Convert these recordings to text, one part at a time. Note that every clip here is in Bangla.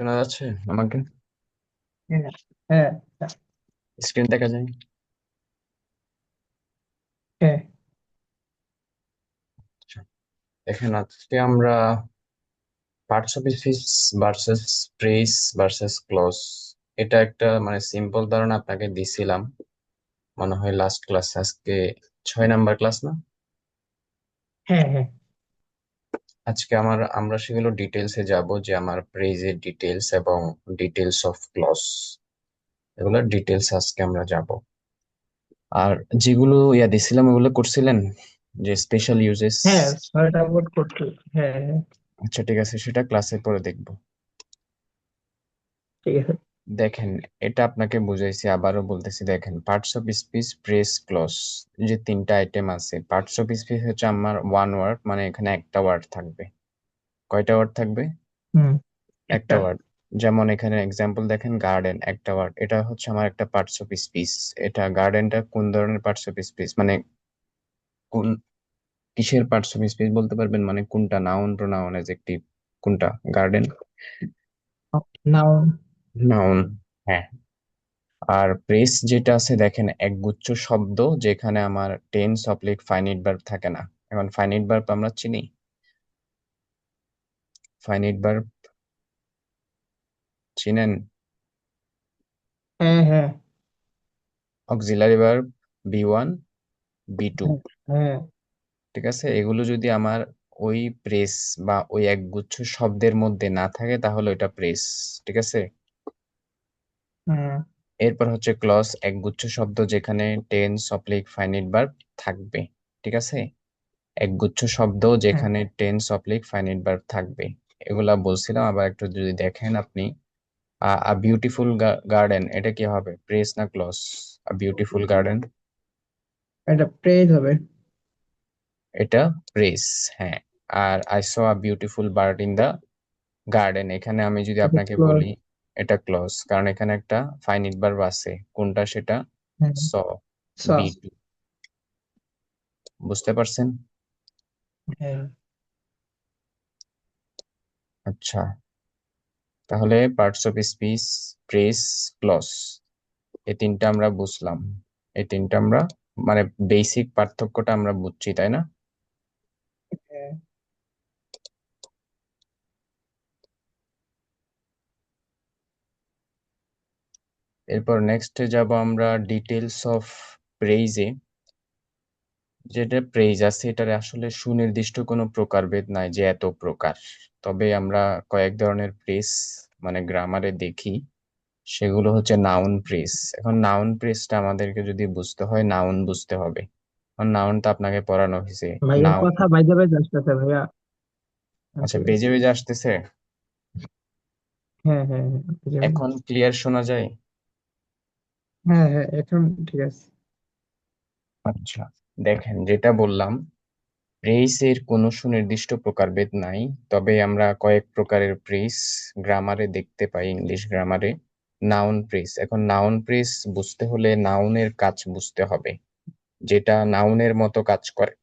শোনা যাচ্ছে আমাকে? হ্যাঁ, হ্যাঁ, স্ক্রিন দেখা যায়? হ্যাঁ, আচ্ছা, দেখেন আজকে আমরা parts of speech versus phrase versus clause, এটা একটা মানে সিম্পল ধারণা আপনাকে দিছিলাম মনে হয় লাস্ট ক্লাস। আজকে 6 নাম্বার ক্লাস না? হ্যাঁ, হ্যাঁ। আজকে আমরা সেগুলো ডিটেলসে যাব, যে আমার প্রেজের ডিটেলস এবং ডিটেলস অফ ক্লজ, এগুলো ডিটেলস আজকে আমরা যাব। আর যেগুলো দিছিলাম ওগুলো করছিলেন, যে স্পেশাল ইউজেস। হ্যাঁ, 6টা ভোট করতে। হ্যাঁ, হ্যাঁ, আচ্ছা ঠিক আছে, সেটা ক্লাসের পরে দেখবো। ঠিক আছে। দেখেন, এটা আপনাকে বুঝাইছি, আবারও বলতেছি। দেখেন, parts of speech, phrase, clause, যে তিনটা আইটেম আছে। পার্টস অফ স্পিচ হচ্ছে আমার ওয়ান ওয়ার্ড, মানে এখানে একটা ওয়ার্ড থাকবে। কয়টা ওয়ার্ড থাকবে? হুম। একটা একটা। ওয়ার্ড। যেমন এখানে এক্সাম্পল দেখেন, গার্ডেন একটা ওয়ার্ড, এটা হচ্ছে আমার একটা পার্টস অফ স্পিচ। এটা গার্ডেনটা কোন ধরনের পার্টস অফ স্পিচ, মানে কোন কিসের পার্টস অফ স্পিচ বলতে পারবেন? মানে কোনটা, নাউন, প্রোনাউন, অ্যাডজেক্টিভ, কোনটা গার্ডেন? নাউন। নাউন। হ্যাঁ। আর প্রেস যেটা আছে, দেখেন একগুচ্ছ শব্দ যেখানে আমার টেন্স অবলিক ফাইনাইট ভার্ব থাকে না। এখন ফাইনাইট ভার্ব আমরা চিনি, ফাইনাইট ভার্ব চিনেন? হ্যাঁ, হ্যাঁ, অক্সিলারি ভার্ব বি 1, বি 2, হ্যাঁ, হ্যাঁ। ঠিক আছে। এগুলো যদি আমার ওই প্রেস বা ওই একগুচ্ছ শব্দের মধ্যে না থাকে তাহলে ওইটা প্রেস, ঠিক আছে। হুম। এরপর হচ্ছে ক্লজ, একগুচ্ছ শব্দ যেখানে টেন্স অবলিক ফাইনাইট ভার্ব থাকবে, ঠিক আছে। একগুচ্ছ শব্দ হ্যাঁ, যেখানে টেন্স অবলিক ফাইনাইট ভার্ব থাকবে, এগুলা বলছিলাম। আবার একটু যদি দেখেন আপনি, আ বিউটিফুল গার্ডেন, এটা কি হবে, প্রেস না ক্লজ? আ বিউটিফুল গার্ডেন, এটা প্রেজ হবে। এটা প্রেস। হ্যাঁ। আর I saw a beautiful bird in the garden, এখানে আমি যদি এটা আপনাকে ক্লোজ। বলি, এটা ক্লজ, কারণ এখানে একটা ফাইনাইট ভার্ব আছে। কোনটা সেটা? হ্যাঁ। স, স। বি 2। বুঝতে পারছেন? হ্যাঁ, আচ্ছা, তাহলে parts of speech, phrase, clause, এই তিনটা আমরা বুঝলাম। এই তিনটা আমরা মানে বেসিক পার্থক্যটা আমরা বুঝছি, তাই না? হ্যাঁ। এরপর নেক্সটে যাব আমরা ডিটেলস অফ প্রেইজে। যেটা প্রেইজ আছে, এটার আসলে সুনির্দিষ্ট কোনো প্রকারভেদ নাই যে এত প্রকার। তবে আমরা কয়েক ধরনের প্রেস মানে গ্রামারে দেখি, সেগুলো হচ্ছে নাউন প্রেস। এখন নাউন প্রেসটা আমাদেরকে যদি বুঝতে হয়, নাউন বুঝতে হবে। কারণ নাউনটা আপনাকে পড়ানো হয়েছে। ভাইয়া নাউন। কথা বাইরে বাইরে আসতেছে ভাইয়া। আচ্ছা, আচ্ছা। বেজে বেজে আসতেছে। হ্যাঁ, হ্যাঁ, হ্যাঁ, বুঝে গেলাম। এখন ক্লিয়ার শোনা যায়? হ্যাঁ, হ্যাঁ, এখন ঠিক আছে। আচ্ছা, দেখেন যেটা বললাম, প্রেইস এর কোনো সুনির্দিষ্ট প্রকারভেদ নাই। তবে আমরা কয়েক প্রকারের প্রেইস গ্রামারে দেখতে পাই, ইংলিশ গ্রামারে। নাউন প্রেইস, এখন নাউন প্রেইস বুঝতে হলে নাউনের কাজ বুঝতে হবে, যেটা নাউনের মতো কাজ করে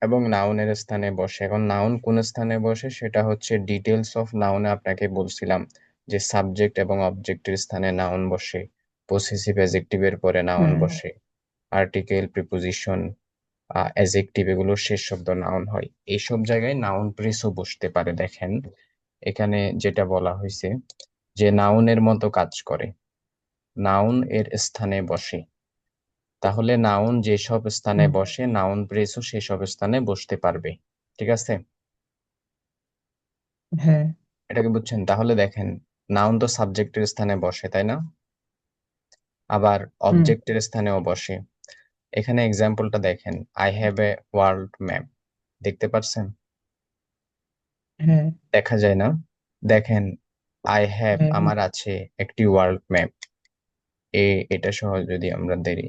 এবং নাউনের স্থানে বসে। এখন নাউন কোন স্থানে বসে সেটা হচ্ছে ডিটেলস অফ নাউনে আপনাকে বলছিলাম, যে সাবজেক্ট এবং অবজেক্টের স্থানে নাউন বসে, পসেসিভ অ্যাডজেক্টিভের পরে নাউন হ্যাঁ, বসে, আর্টিকেল, প্রিপোজিশন, অ্যাজেক্টিভ, এগুলোর শেষ শব্দ নাউন হয়। এইসব জায়গায় নাউন প্রেসও বসতে পারে। দেখেন এখানে যেটা বলা হয়েছে, যে নাউনের মতো কাজ করে, নাউন এর স্থানে বসে। তাহলে নাউন যেসব স্থানে হ্যাঁ, বসে, নাউন প্রেসও সেসব স্থানে বসতে পারবে, ঠিক আছে। হ্যাঁ। এটাকে বুঝছেন? তাহলে দেখেন, নাউন তো সাবজেক্টের স্থানে বসে, তাই না? আবার হুম। অবজেক্টের স্থানেও বসে। এখানে এক্সাম্পলটা দেখেন, I have a world map, দেখতে পাচ্ছেন? হ্যাঁ, দেখা যায় না? দেখেন, আই হ্যাভ হ্যাঁ, আমার আছে একটি ওয়ার্ল্ড ম্যাপ, এটা সহ যদি আমরা ধরি,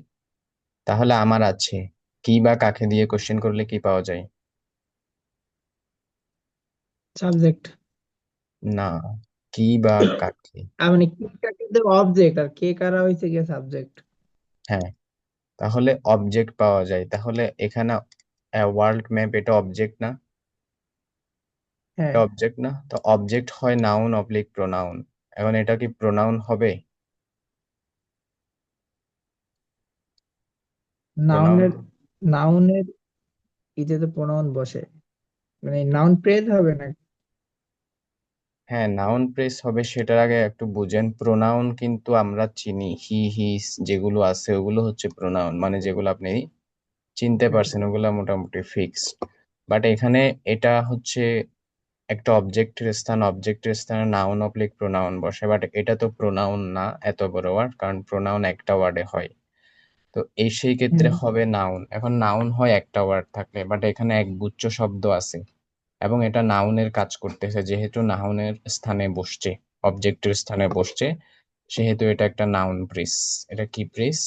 তাহলে আমার আছে কি বা কাকে দিয়ে কোশ্চেন করলে কি পাওয়া যায়? সাবজেক্ট। না, কি বা কাকে। মানে কে কিন্তু অবজেক্ট, আর কে কারা হয়েছে গিয়ে সাবজেক্ট। হ্যাঁ, তাহলে অবজেক্ট পাওয়া যায়। তাহলে এখানে ওয়ার্ল্ড ম্যাপ, এটা অবজেক্ট না? হ্যাঁ, এটা অবজেক্ট না? তো অবজেক্ট হয় নাউন অবলিক প্রোনাউন। এখন এটা কি প্রোনাউন হবে? প্রোনাউন, নাউনের নাউনের ইতে তো প্রোনাউন বসে, মানে নাউন প্রেজ হবে না। হ্যাঁ নাউন প্রেস হবে, সেটার আগে একটু বুঝেন। প্রোনাউন কিন্তু আমরা চিনি, হি হিস যেগুলো আছে ওগুলো হচ্ছে প্রোনাউন, মানে যেগুলো আপনি চিনতে হ্যাঁ। পারছেন ওগুলো মোটামুটি ফিক্সড। বাট এখানে এটা হচ্ছে একটা অবজেক্টের স্থান, অবজেক্টের স্থানে নাউন অবলিক প্রোনাউন বসে, বাট এটা তো প্রোনাউন না এত বড় ওয়ার্ড, কারণ প্রোনাউন একটা ওয়ার্ডে হয়। তো এই সেই ক্ষেত্রে হুম। হবে নাউন। এখন নাউন হয় একটা ওয়ার্ড থাকলে, বাট এখানে এক গুচ্ছ শব্দ আছে এবং এটা নাউনের কাজ করতেছে, যেহেতু নাউনের স্থানে বসছে, অবজেক্টের স্থানে বসছে, সেহেতু এটা একটা নাউন প্রেস। এটা কি phrase?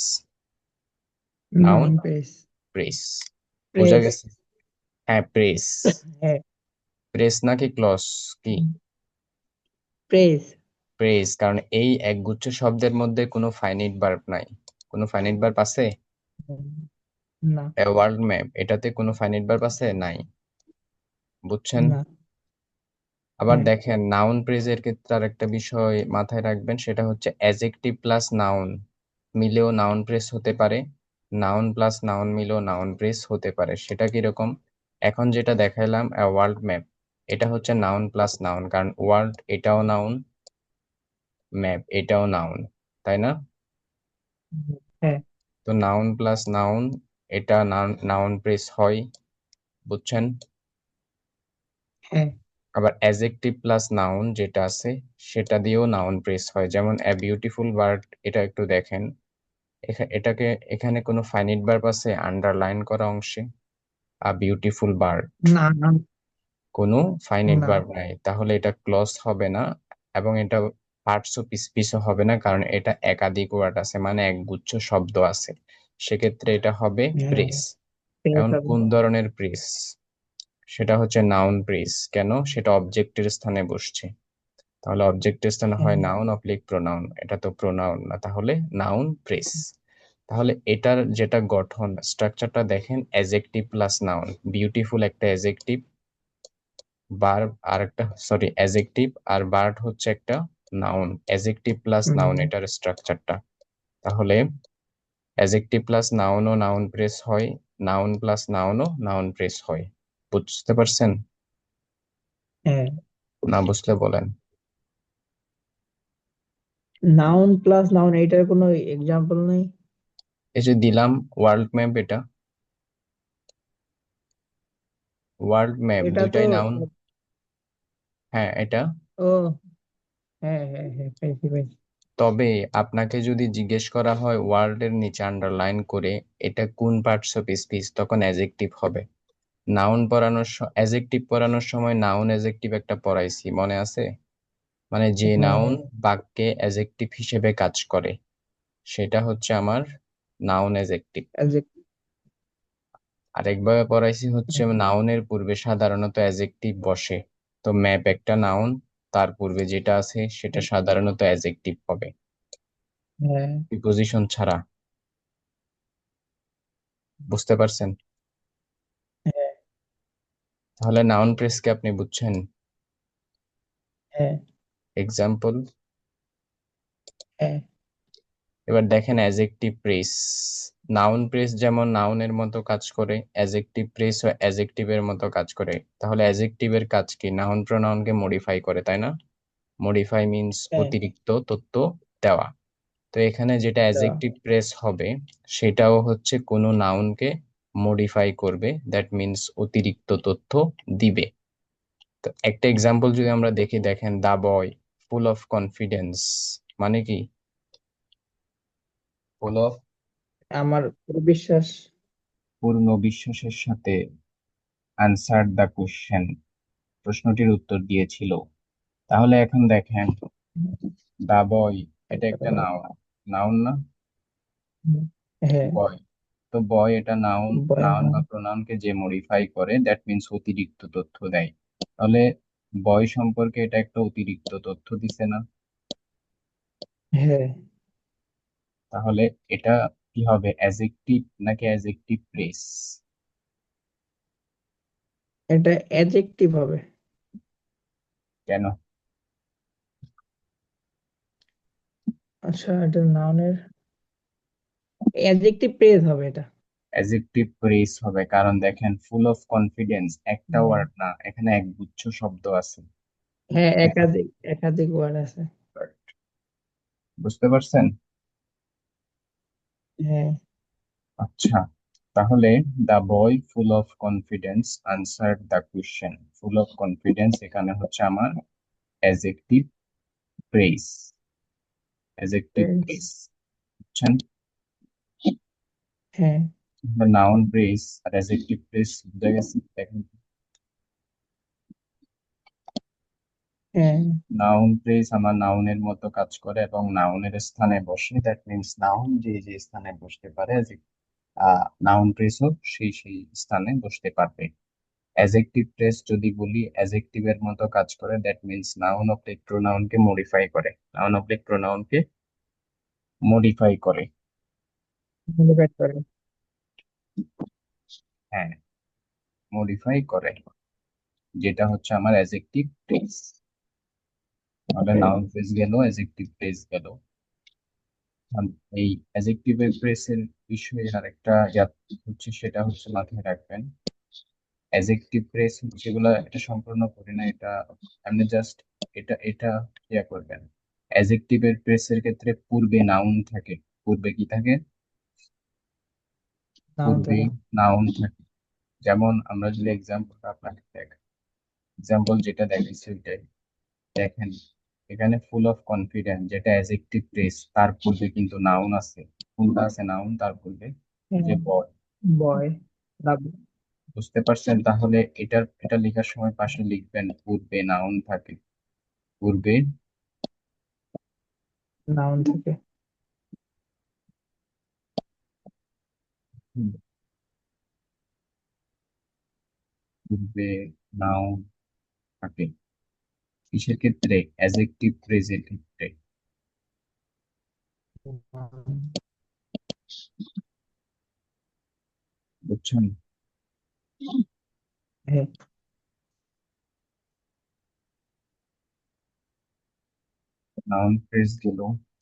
Noun noun phrase. Phrase. বোঝা প্রেস। গেছে? হ্যাঁ প্রেস। হ্যাঁ। প্রেস নাকি ক্লস? কি? প্রেস। প্রেস, কারণ এই একগুচ্ছ শব্দের মধ্যে কোনো ফাইনাইট ভার্ব নাই। কোনো ফাইনাইট ভার্ব আছে? না। এ ওয়ার্ল্ড ম্যাপ, এটাতে কোনো ফাইনাইট ভার্ব আছে? নাই। বুঝছেন? না। আবার হ্যাঁ। দেখেন নাউন প্রেজের ক্ষেত্রে আর একটা বিষয় মাথায় রাখবেন, সেটা হচ্ছে অ্যাজেক্টিভ প্লাস নাউন মিলেও নাউন প্রেস হতে পারে, নাউন প্লাস নাউন মিলেও নাউন প্রেস হতে পারে। সেটা কিরকম? এখন যেটা দেখাইলাম ওয়ার্ল্ড ম্যাপ, এটা হচ্ছে নাউন প্লাস নাউন, কারণ ওয়ার্ল্ড এটাও নাউন, ম্যাপ এটাও নাউন, তাই না? হ্যাঁ। তো নাউন প্লাস নাউন, এটা নাউন নাউন প্রেস হয়। বুঝছেন? হ্যাঁ। আবার অ্যাজেক্টিভ প্লাস নাউন যেটা আছে সেটা দিয়েও নাউন প্রেস হয়, যেমন এ বিউটিফুল বার্ড। এটা একটু দেখেন, এটাকে, এখানে কোনো ফাইনিট ভার্ব আছে আন্ডারলাইন করা অংশে? আ বিউটিফুল বার্ড, না। না। কোনো ফাইনিট না। ভার্ব নাই, তাহলে এটা ক্লজ হবে না। এবং এটা পার্টস অফ স্পিচও হবে না, কারণ এটা একাধিক ওয়ার্ড আছে, মানে এক গুচ্ছ শব্দ আছে। সেক্ষেত্রে এটা হবে হ্যাঁ। প্রেস। প্রেস এখন হবে। কোন ধরনের প্রেস? সেটা হচ্ছে নাউন প্রেস। কেন? সেটা অবজেক্টের স্থানে বসছে। তাহলে অবজেক্টের স্থানে হয় হ্যাঁ। নাউন অবলিক প্রোনাউন, এটা তো প্রোনাউন না, তাহলে নাউন প্রেস। তাহলে এটার যেটা গঠন স্ট্রাকচারটা দেখেন, অ্যাজেক্টিভ প্লাস নাউন, বিউটিফুল একটা অ্যাজেক্টিভ, ভার্ব আর একটা, সরি অ্যাজেক্টিভ আর ভার্ব হচ্ছে একটা নাউন, অ্যাজেক্টিভ প্লাস নাউন হুম। এটার স্ট্রাকচারটা। তাহলে অ্যাজেক্টিভ প্লাস নাউনও নাউন প্রেস হয়, নাউন প্লাস নাউনও নাউন প্রেস হয়। বুঝতে পারছেন? হ্যাঁ। না বুঝলে বলেন। নাউন প্লাস নাউন, এইটার কোনো এক্সাম্পল নেই? এই যে দিলাম ওয়ার্ল্ড ম্যাপ, এটা ওয়ার্ল্ড ম্যাপ এটা তো। দুইটাই নাউন। হ্যাঁ এটা। ও। হ্যাঁ, হ্যাঁ, হ্যাঁ, পাইছি, পাইছি। তবে আপনাকে যদি জিজ্ঞেস করা হয় ওয়ার্ল্ড এর নিচে আন্ডারলাইন করে এটা কোন পার্টস অফ স্পিচ, তখন অ্যাজেক্টিভ হবে। নাউন পড়ানোর অ্যাজেক্টিভ পড়ানোর সময় নাউন অ্যাজেক্টিভ একটা পড়াইছি, মনে আছে? মানে যে হ্যাঁ। নাউন বাক্যে অ্যাজেক্টিভ হিসেবে কাজ করে সেটা হচ্ছে আমার নাউন অ্যাজেক্টিভ। adjective। আরেকভাবে পড়াইছি হচ্ছে নাউনের পূর্বে সাধারণত অ্যাজেক্টিভ বসে। তো ম্যাপ একটা নাউন, তার পূর্বে যেটা আছে সেটা সাধারণত অ্যাজেক্টিভ হবে, হ্যাঁ। প্রিপোজিশন ছাড়া। বুঝতে পারছেন? হ্যাঁ। তাহলে নাউন প্রেসকে আপনি বুঝছেন। হ্যাঁ। এক্সাম্পল, হ্যাঁ। এবার দেখেন অ্যাজেক্টিভ প্রেস। নাউন প্রেস যেমন নাউনের মতো কাজ করে, অ্যাজেক্টিভ প্রেস ও অ্যাজেক্টিভের মতো কাজ করে। তাহলে অ্যাজেক্টিভের কাজ কি? নাউন প্রোনাউনকে মডিফাই করে, তাই না? মডিফাই মিন্স হ্যাঁ। অতিরিক্ত তথ্য দেওয়া। তো এখানে যেটা তো অ্যাজেক্টিভ প্রেস হবে সেটাও হচ্ছে কোনো নাউনকে মডিফাই করবে, দ্যাট মিন্স অতিরিক্ত তথ্য দিবে। তো একটা এক্সাম্পল যদি আমরা দেখি, দেখেন the boy full of confidence, মানে কি? ফুল অফ, আমার পুরো বিশ্বাস। পূর্ণ বিশ্বাসের সাথে আনসার দ্য কোশ্চেন, প্রশ্নটির উত্তর দিয়েছিল। তাহলে এখন দেখেন দা বয়, এটা একটা নাউন, নাউন না? হ্যাঁ। বয়, তো বয় এটা নাউন, বয় নাউন না। বা প্রোনাউনকে যে মডিফাই করে দ্যাট মিন্স অতিরিক্ত তথ্য দেয়। তাহলে বয় সম্পর্কে এটা একটা অতিরিক্ত তথ্য দিছে না? হ্যাঁ। তাহলে এটা কি হবে, অ্যাজেক্টিভ নাকি অ্যাজেক্টিভ প্রেস? এটা অ্যাডজেক্টিভ হবে। কেন? আচ্ছা, এটা নাউনের অ্যাডজেক্টিভ ফ্রেজ হবে এটা। অ্যাডজেক্টিভ ফ্রেজ হবে, কারণ দেখেন ফুল অফ কনফিডেন্স একটা হ্যাঁ, ওয়ার্ড না, এখানে এক গুচ্ছ শব্দ আছে। হ্যাঁ, হ্যাঁ, একাধিক একাধিক ওয়ার্ড আছে। বুঝতে পারছেন? হ্যাঁ, আচ্ছা, তাহলে the boy full of confidence answer the question. Full of confidence এখানে হচ্ছে আমার adjective phrase. Adjective phrase. Phrase, বুঝছেন? হ্যাঁ, নাউন ফ্রেজ আর অ্যাডজেক্টিভ ফ্রেজ বুঝে গেছে, দেখেন। হ্যাঁ, নাউন ফ্রেজ আমার নাউনের মতো কাজ করে এবং নাউনের স্থানে বসে, দ্যাট মিনস নাউন যে যে স্থানে বসতে পারে, নাউন ফ্রেজও সেই সেই স্থানে বসতে পারবে। অ্যাডজেক্টিভ ফ্রেজ যদি বলি অ্যাডজেক্টিভের মতো কাজ করে, দ্যাট মিনস নাউন অবজেক্ট প্রোনাউনকে মডিফাই করে, নাউন অবজেক্ট প্রোনাউনকে মডিফাই করে। মডিফাইড করে। হ্যাঁ, মডিফাই করে, যেটা হচ্ছে আমার অ্যাডজেক্টিভ ফ্রেজ। তাহলে নাউন ফ্রেজ গেল, অ্যাডজেক্টিভ ফ্রেজ গেল। এই অ্যাডজেক্টিভের ফ্রেজের বিষয়ে আরেকটা হচ্ছে, সেটা হচ্ছে মাথায় রাখবেন। অ্যাডজেক্টিভ ফ্রেজ যেগুলো এটা সম্পূর্ণ করি না, এটা আপনি জাস্ট এটা এটা ইয়া করবেন। অ্যাডজেক্টিভের ফ্রেজের ক্ষেত্রে পূর্বে নাউন থাকে। পূর্বে কি থাকে? নাউন পূর্বে থাকে। নাউন থাকে। যেমন আমরা যদি এক্সাম্পলটা আপনাকে এক্সাম্পল যেটা দেখাচ্ছি ওইটাই দেখেন। এখানে ফুল অফ কনফিডেন্স যেটা অ্যাডজেক্টিভ ফ্রেজ, তার পূর্বে কিন্তু নাউন আছে। কোনটা আছে নাউন তার পূর্বে? যে হ্যাঁ, বয়। বয়। লাভ। বুঝতে পারছেন? তাহলে এটা লেখার সময় পাশে লিখবেন পূর্বে নাউন থাকে। পূর্বে নাউন থাকে। হুম, পূর্বে নাউন থাকে কিসের ক্ষেত্রে? অ্যাডজেক্টিভ ফ্রেজের ক্ষেত্রে। বুঝছেন? হ্যাঁ, নাউন ফ্রেজ গেল,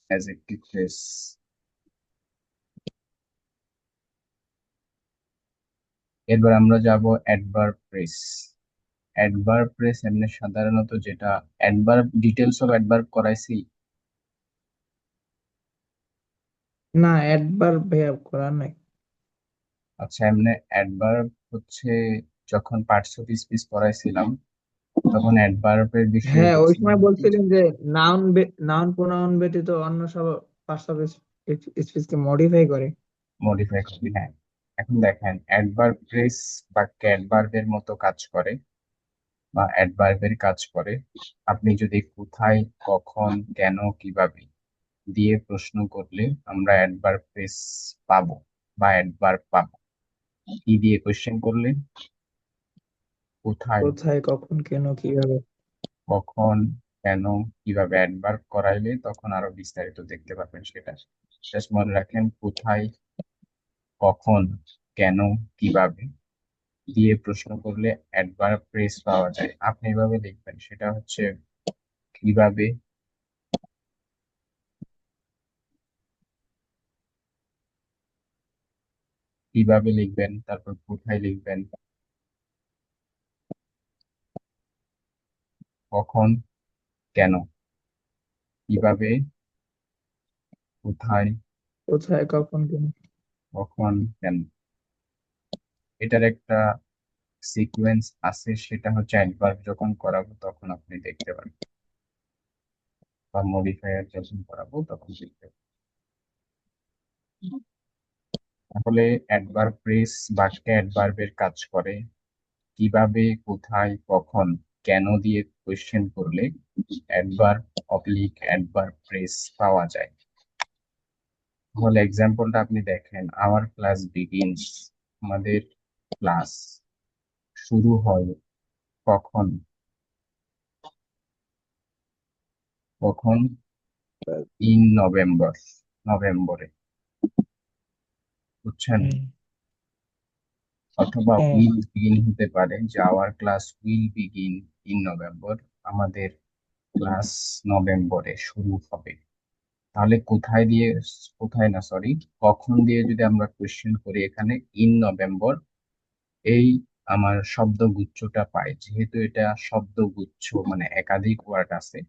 অ্যাডজেক্টিভ ফ্রেজ। এরপর আমরা যাব অ্যাডভার্ব ফ্রেজ। অ্যাডভার্ব ফ্রেজ এমনি সাধারণত যেটা অ্যাডভার্ব, ডিটেলস অফ অ্যাডভার্ব করাইছি। না, একবার ভাইয়া করার নাই। আচ্ছা, এমনি অ্যাডভার্ব হচ্ছে যখন পার্টস অফ স্পিচ পড়াইছিলাম তখন অ্যাডভার্বের বিষয়ে হ্যাঁ, ওই বলছিলাম সময় কি বলছিলেন যে নাউন নাউন প্রোনাউন ব্যতীত অন্য সব parts of speech K modify করে। মডিফাই করি। হ্যাঁ, এখন দেখেন অ্যাডভার্ব ফ্রেজ বাক্যে অ্যাডভার্বের মতো কাজ করে বা অ্যাডভার্বের কাজ করে। আপনি যদি কোথায়, কখন, কেন, কিভাবে দিয়ে প্রশ্ন করলে আমরা অ্যাডভার্ব ফ্রেজ পাবো বা অ্যাডভার্ব পাবো। কি দিয়ে কোশ্চেন করলে? কোথায়, কোথায়, কখন, কেন, কিভাবে। কখন, কেন, কিভাবে অ্যাডভার্ব করাইলে তখন আরো বিস্তারিত দেখতে পাবেন সেটা। জাস্ট মনে রাখেন কোথায়, কখন, কেন, কিভাবে দিয়ে প্রশ্ন করলে অ্যাডভার্ব ফ্রেজ পাওয়া যায়। আপনি এভাবে লিখবেন, সেটা হচ্ছে কিভাবে, কিভাবে লিখবেন, তারপর কোথায় লিখবেন, কখন, কেন, কিভাবে, কোথায়, কোথায়, কখন, কেন। কখন, কেন। এটার একটা সিকোয়েন্স আছে, সেটা হচ্ছে অ্যাডভার্ব যখন করাবো তখন আপনি দেখতে পারবেন, বা মডিফায়ার যখন করাবো তখন দেখতে পারবেন। তাহলে অ্যাডভার্ব ফ্রেজ বাক্যে অ্যাডভার্বের কাজ করে। কিভাবে, কোথায়, কখন, কেন দিয়ে কোয়েশ্চেন করলে অ্যাডভার্ব অবলিক অ্যাডভার্ব ফ্রেজ পাওয়া যায়। তাহলে এক্সাম্পলটা আপনি দেখেন, আওয়ার ক্লাস বিগিনস, আমাদের ক্লাস শুরু হয় কখন? কখন? ইন নভেম্বর, নভেম্বরে। বুঝছেন? হ্যাঁ, অথবা হ্যাঁ, উইল বিগিন হতে পারে, যে our class will begin in November, আমাদের ক্লাস নভেম্বরে শুরু হবে। তাহলে কোথায় না, সরি, কখন দিয়ে যদি আমরা কোশ্চেন করি, এখানে ইন নভেম্বর এই আমার শব্দগুচ্ছটা পাই, যেহেতু এটা শব্দগুচ্ছ মানে একাধিক ওয়ার্ড আছে,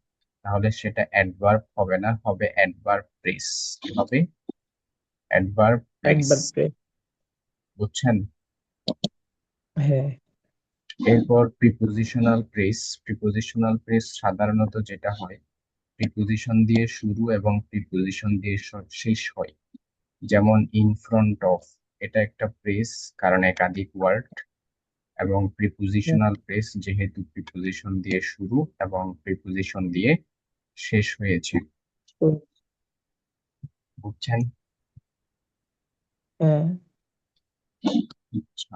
তাহলে সেটা অ্যাডভার্ব হবে না, হবে অ্যাডভার্ব ফ্রেজ। হবে অ্যাডভার্ব ফ্রেজ। একবার প্রেস। বুঝছেন? হ্যাঁ। এরপর প্রিপোজিশনাল ফ্রেজ সাধারণত যেটা হয়, প্রিপোজিশন দিয়ে শুরু এবং প্রিপোজিশন দিয়ে শেষ হয়। যেমন ইন ফ্রন্ট অফ, এটা একটা ফ্রেজ, কারণ একাধিক ওয়ার্ড। এবং হ্যাঁ, প্রিপোজিশনাল ফ্রেজ যেহেতু প্রিপোজিশন দিয়ে শুরু এবং প্রিপোজিশন দিয়ে শেষ হয়েছে। তো, বুঝছেন? হ্যাঁ, আচ্ছা,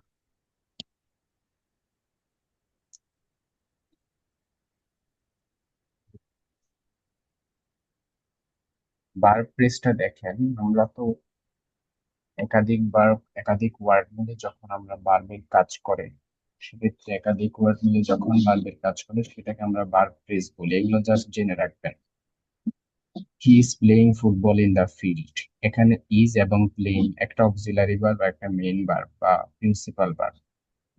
ভার্ব ফ্রেজটা দেখেন, আমরা তো একাধিক ওয়ার্ড মিলে যখন আমরা ভার্বের কাজ করে, সেক্ষেত্রে একাধিক ওয়ার্ড মিলে যখন ভার্বের কাজ করে সেটাকে আমরা ভার্ব ফ্রেজ বলি। এগুলো জাস্ট জেনে রাখবেন। He is playing football in the field, এখানে ইজ এবং প্লেইং একটা অক্সিলারি ভার্ব, একটা মেইন ভার্ব বা প্রিন্সিপাল ভার্ব,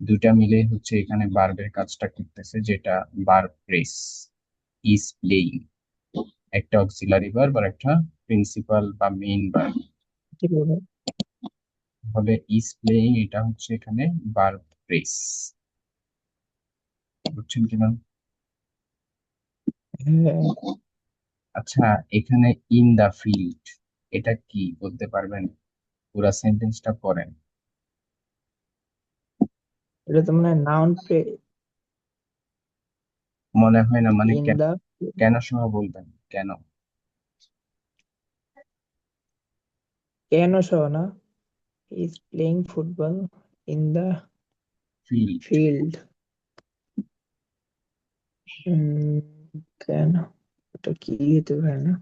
দুইটা মিলে হচ্ছে এখানে ভার্বের কাজটা করতেছে, যেটা ভার্ব ফ্রেজ। ইজ প্লেইং একটা অক্সিলারি ভার্ব আর একটা প্রিন্সিপাল বা মেইন ভার্ব। ঠিক আছে। তাহলে ইজ প্লেইং এটা হচ্ছে এখানে ভার্ব ফ্রেজ। বুঝছেন কিনা? হ্যাঁ, আচ্ছা, এখানে ইন দা ফিল্ড এটা কি বলতে পারবেন? পুরা সেন্টেন্সটা পড়েন। এটা তো মানে নাউন প্রেজ। মনে হয় না, মানে ইন কেন? দা, কেন সহ বলবেন, কেন? কেন সহ না, is playing football in the field. Field. কেন, এটা কি হতে পারে না,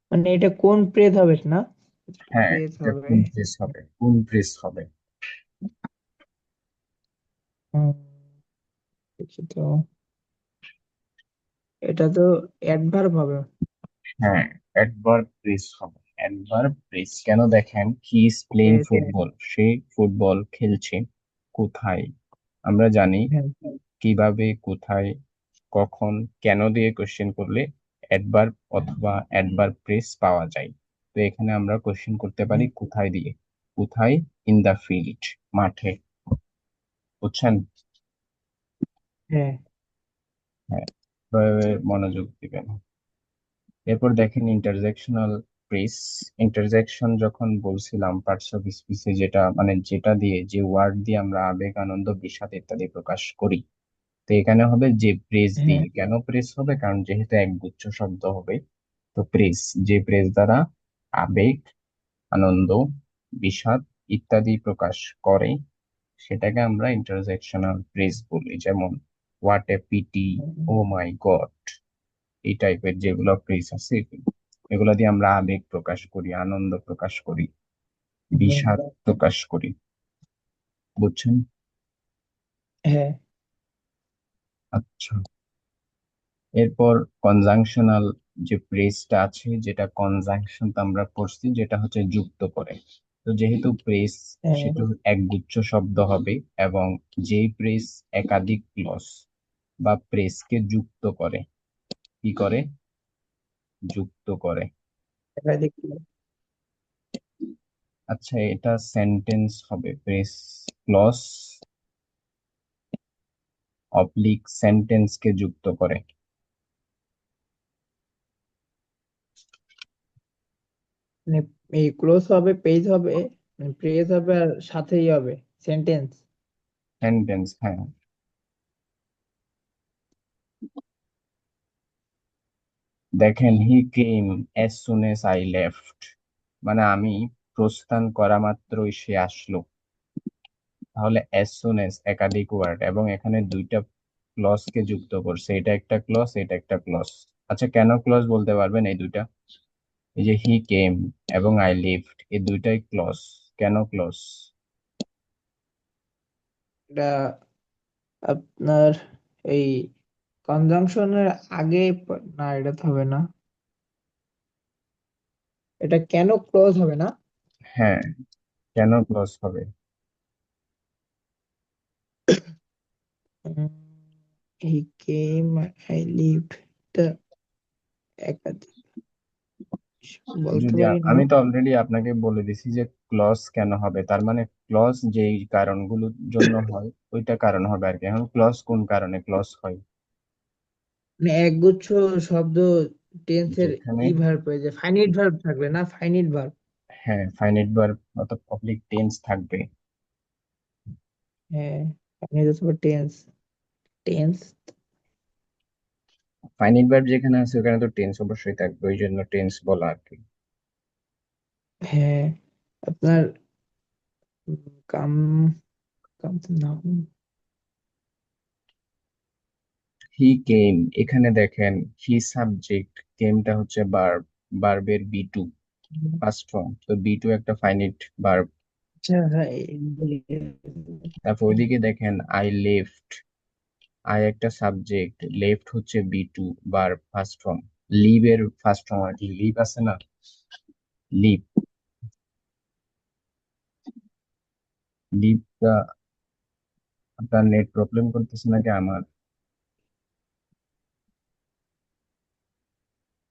মানে এটা কোন প্রেস হবে না, হ্যাঁ, প্রেস এটা হবে। কোন প্রেস হবে, কোন প্রেস হবে? হুম, দেখি তো, এটা তো অ্যাডভার্ব হবে। হ্যাঁ, অ্যাডভার্ব প্রেস হবে। অ্যাডভার্ব প্রেস কেন? দেখেন, হি is playing press, football, say football খেলছে। কোথায়? আমরা জানি হ্যাঁ, কিভাবে, কোথায়, কখন, কেন দিয়ে কোশ্চেন করলে অ্যাডভার্ব অথবা অ্যাডভার্ব প্রেস পাওয়া যায়। তো এখানে আমরা কোশ্চেন করতে পারি হ্যাঁ, কোথায় দিয়ে। কোথায়? ইন দা ফিল্ড, মাঠে। বুঝছেন? হ্যাঁ, হ্যাঁ, এভাবে মনোযোগ দিবেন। এরপর দেখেন ইন্টারজেকশনাল প্রেস। ইন্টারজেকশন যখন বলছিলাম পার্টস অফ স্পিচে, যেটা মানে যেটা দিয়ে, যে ওয়ার্ড দিয়ে আমরা আবেগ, আনন্দ, বিষাদ ইত্যাদি প্রকাশ করি, তো এখানে হবে যে প্রেস হ্যাঁ, দিয়ে। কেন প্রেস হবে? কারণ যেহেতু একগুচ্ছ শব্দ হবে, তো প্রেস, যে প্রেস দ্বারা আবেগ, আনন্দ, বিষাদ ইত্যাদি প্রকাশ করে, সেটাকে আমরা ইন্টারজেকশনাল প্রেস বলি। যেমন what a pity, oh my god, এই টাইপের যেগুলো প্রেস আছে, এগুলো দিয়ে আমরা আবেগ প্রকাশ করি, আনন্দ প্রকাশ করি, হ্যাঁ, বিষাদ প্রকাশ করি। বুঝছেন? হ্যাঁ, আচ্ছা, এরপর কনজাংশনাল যে প্রেসটা আছে, যেটা কনজাংশন আমরা পড়ছি, যেটা হচ্ছে যুক্ত করে। তো যেহেতু প্রেস হ্যাঁ, সেটা একগুচ্ছ শব্দ হবে, এবং যেই প্রেস একাধিক ক্লজ বা প্রেসকে যুক্ত করে, কি করে? যুক্ত করে। এটা দেখি। আচ্ছা, এটা সেন্টেন্স হবে, প্রেস ক্লজ অবলিক সেন্টেন্সকে যুক্ত করে। মানে এই ক্লোজ হবে, পেজ হবে, প্রেস হবে আর সাথেই হবে সেন্টেন্স। সেন্টেন্স, হ্যাঁ। দেখেন, he came as soon as I left, মানে আমি প্রস্থান করা মাত্রই সে আসলো। তাহলে অ্যাজ সুন এজ একাধিক ওয়ার্ড, এবং এখানে দুইটা ক্লজ কে যুক্ত করছে, এটা একটা ক্লজ, এটা একটা ক্লজ। আচ্ছা, কেন ক্লজ বলতে পারবেন এই দুইটা? এই যে হি কেম এবং আই লিভড, এই দুইটাই ক্লজ। কেন ক্লজ? এটা আপনার এই কনজাংশনের আগে না, এটা তো হবে না। এটা কেন ক্লোজ হবে না? হ্যাঁ, কেন ক্লজ হবে? হি কেম, আই লিভ, এটা একাধিক, বলতে যদি পারি না। আমি তো অলরেডি আপনাকে বলে দিছি যে ক্লজ কেন হবে, তার মানে ক্লজ যেই কারণগুলোর জন্য হয় ওইটা কারণ হবে আর কি। এখন ক্লজ কোন কারণে ক্লজ হয়? মানে একগুচ্ছ শব্দ টেন্সের যেখানে, ই ভার্ব হয়ে যায়, ফাইনাইট ভার্ব থাকবে না, ফাইনাইট ভার্ব। হ্যাঁ, ফাইনাইট ভার্ব অর্থাৎ অবলিক টেন্স থাকবে। হ্যাঁ, ফাইনাইট অথবা টেন্স, টেন্স। ফাইনাইট ভার্ব যেখানে আছে ওখানে তো টেন্স অবশ্যই থাকবে, ওই জন্য টেন্স বলা আর কি। হ্যাঁ, আপনার কাম, কাম তো নাম। হি কেম, এখানে দেখেন হি সাবজেক্ট, কেমটা হচ্ছে ভার্ব, ভার্বের বি টু ফার্স্ট ফর্ম, তো বি টু একটা ফাইনাইট ভার্ব। আচ্ছা, হ্যাঁ, তারপর ওইদিকে দেখেন আই লেফট, আই একটা সাবজেক্ট, লেফট হচ্ছে V two verb first form. Leave এর ফার্স্ট ফর্ম আর কি, লিভ আছে না, লিভ। লিভটা, আপনার নেট প্রবলেম করতেছে নাকি আমার?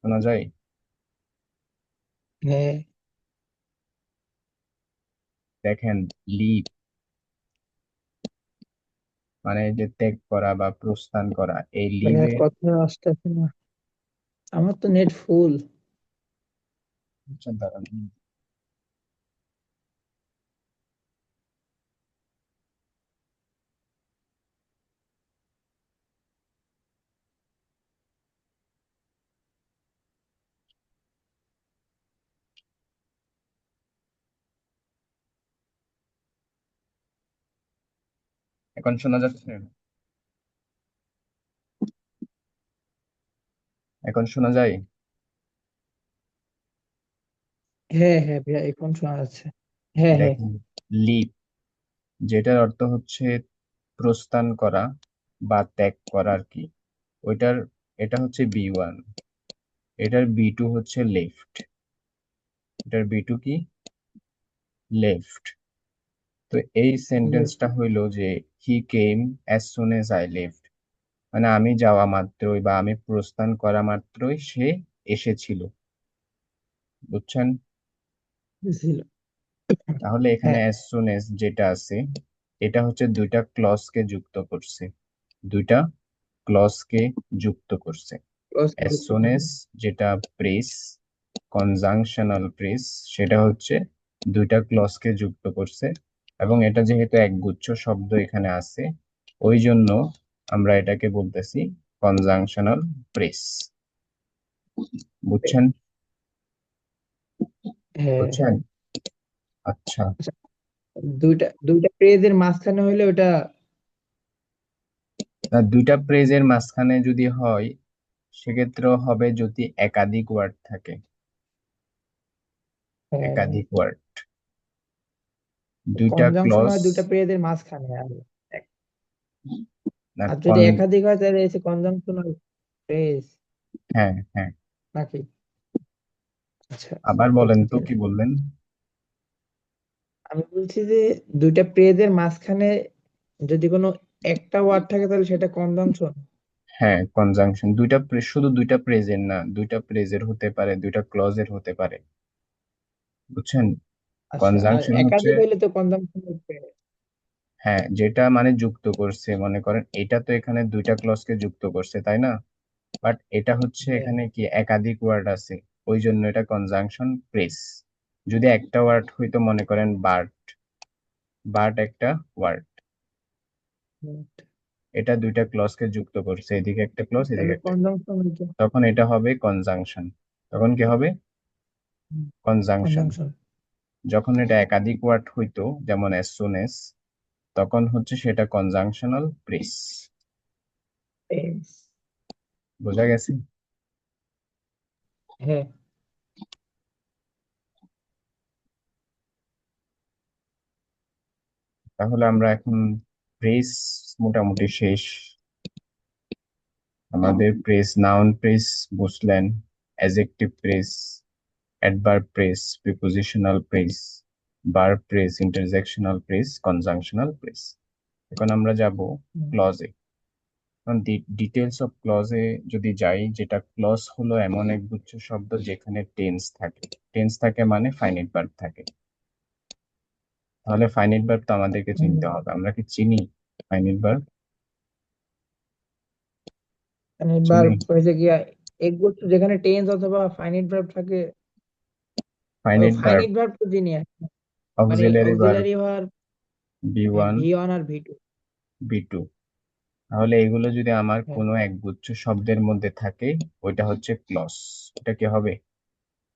শোনা যায়? হ্যাঁ, দেখেন, লিভ মানে যে ত্যাগ করা বা প্রস্থান করা, এই ভাইয়া লিভে। কথা আসতেছে না, আমার তো নেট ফুল। আচ্ছা দাঁড়ান, এখন শোনা যাচ্ছে? এখন শোনা যায়? হ্যাঁ হ্যাঁ ভাইয়া, এখন শোনা যাচ্ছে। হ্যাঁ হ্যাঁ। দেখেন, লিভ যেটার অর্থ হচ্ছে প্রস্থান করা বা ত্যাগ করা আর কি, ওইটার, এটা হচ্ছে বি ওয়ান, এটার বি টু হচ্ছে লেফট, এটার বি টু কি, লেফট। তো এই সেন্টেন্সটা হইলো যে he came as soon as I left, মানে আমি যাওয়া মাত্রই বা আমি প্রস্থান করা মাত্রই সে এসেছিল। বুঝছেন? ছিল। তাহলে এখানে হ্যাঁ, অ্যাজ সুন এজ যেটা আছে, এটা হচ্ছে দুইটা ক্লজকে যুক্ত করছে, দুইটা ক্লজকে যুক্ত করছে। ক্লোজ অ্যাজ করতে সুন হবে। এজ যেটা প্রেস, কনজাংশনাল প্রেস, সেটা হচ্ছে দুইটা ক্লজকে যুক্ত করছে, এবং এটা যেহেতু একগুচ্ছ শব্দ এখানে আছে, ওই জন্য আমরা এটাকে বলতেছি কনজাংশনাল প্রেস। বুঝছেন? হ্যাঁ বুঝছেন? হ্যাঁ। আচ্ছা। আচ্ছা, দুইটা দুইটা পেজের মাঝখানে হইলে ওটা। না, দুইটা প্রেজের মাঝখানে যদি হয় সেক্ষেত্রেও হবে যদি একাধিক ওয়ার্ড থাকে, হ্যাঁ, একাধিক ওয়ার্ড, দুইটা কনজাংশন ক্লজ। হয় দুইটা পেজের মাঝখানে, আর না আর যদি কন, একাধিক হয় তাহলে হচ্ছে কনজাংশন পেজ, হ্যাঁ হ্যাঁ। নাকি? আচ্ছা, আবার বলেন বুঝতে তো কি পারলাম। বললেন? আমি বলছি যে দুইটা পেজের মাঝখানে যদি কোনো একটা ওয়ার্ড থাকে তাহলে সেটা কনজাংশন। হ্যাঁ, কনজাংশন দুইটা শুধু দুইটা প্রেজের না, দুইটা প্রেজের হতে পারে, দুইটা ক্লজের হতে পারে। বুঝছেন? আচ্ছা, আর কনজাংশন হচ্ছে, একাধিক হইলে তো কনজাংশন হচ্ছে। হ্যাঁ, যেটা মানে যুক্ত করছে, মনে করেন এটা তো এখানে দুইটা ক্লজকে যুক্ত করছে তাই না, বাট এটা হচ্ছে হ্যাঁ, এখানে কি একাধিক ওয়ার্ড আছে, ওই জন্য এটা কনজাংশন প্রেস। যদি একটা ওয়ার্ড হইতো, মনে করেন বার্ড, বার্ড একটা ওয়ার্ড, হ্যাঁ, এটা দুইটা ক্লজকে যুক্ত করছে, এদিকে একটা ক্লজ এদিকে তাহলে একটা clause, কনজাংশন হইতো। তখন এটা হবে কনজাংশন। তখন কি হবে? কনজাংশন। কনজাংশন যখন এটা একাধিক ওয়ার্ড হইতো, যেমন অ্যাজ সুন এস, তখন হচ্ছে সেটা কনজাংশনাল প্রেস। পেজ। বোঝা গেছে? হ্যাঁ, তাহলে আমরা এখন প্রেস মোটামুটি শেষ। আমাদের প্রেস, নাউন প্রেস বুঝলেন, adjective press, adverb press, prepositional press, verb press, interjectional press, conjunctional press. এখন আমরা যাব হুম, ক্লজে। কারণ ডিটেলস অফ ক্লজে যদি যাই, যেটা ক্লজ হলো এমন এক গুচ্ছ শব্দ যেখানে টেন্স থাকে। টেন্স থাকে মানে ফাইনাইট ভার্ব থাকে। তাহলে ফাইনাইট ভার্ব তো আমাদেরকে হুম। চিনতে হবে। আমরা কি চিনি ফাইনাইট ভার্ব? মানে চিনি। ভার্ব হয়েছে কি, একগুচ্ছ যেখানে টেন্স অথবা ফাইনাইট ভার্ব থাকে। ও ফাইনাইট ভার্ব, ফাইনাইট ভার্ব তো যিনি মানে auxiliary verb, auxiliary verb. V হ্যাঁ, ওয়ান, ভি ওয়ান আর ভি টু। V two. তাহলে এগুলো যদি আমার হ্যাঁ, কোনো এক গুচ্ছ শব্দের মধ্যে থাকে, ওইটা হচ্ছে ক্লজ। এটা কি হবে?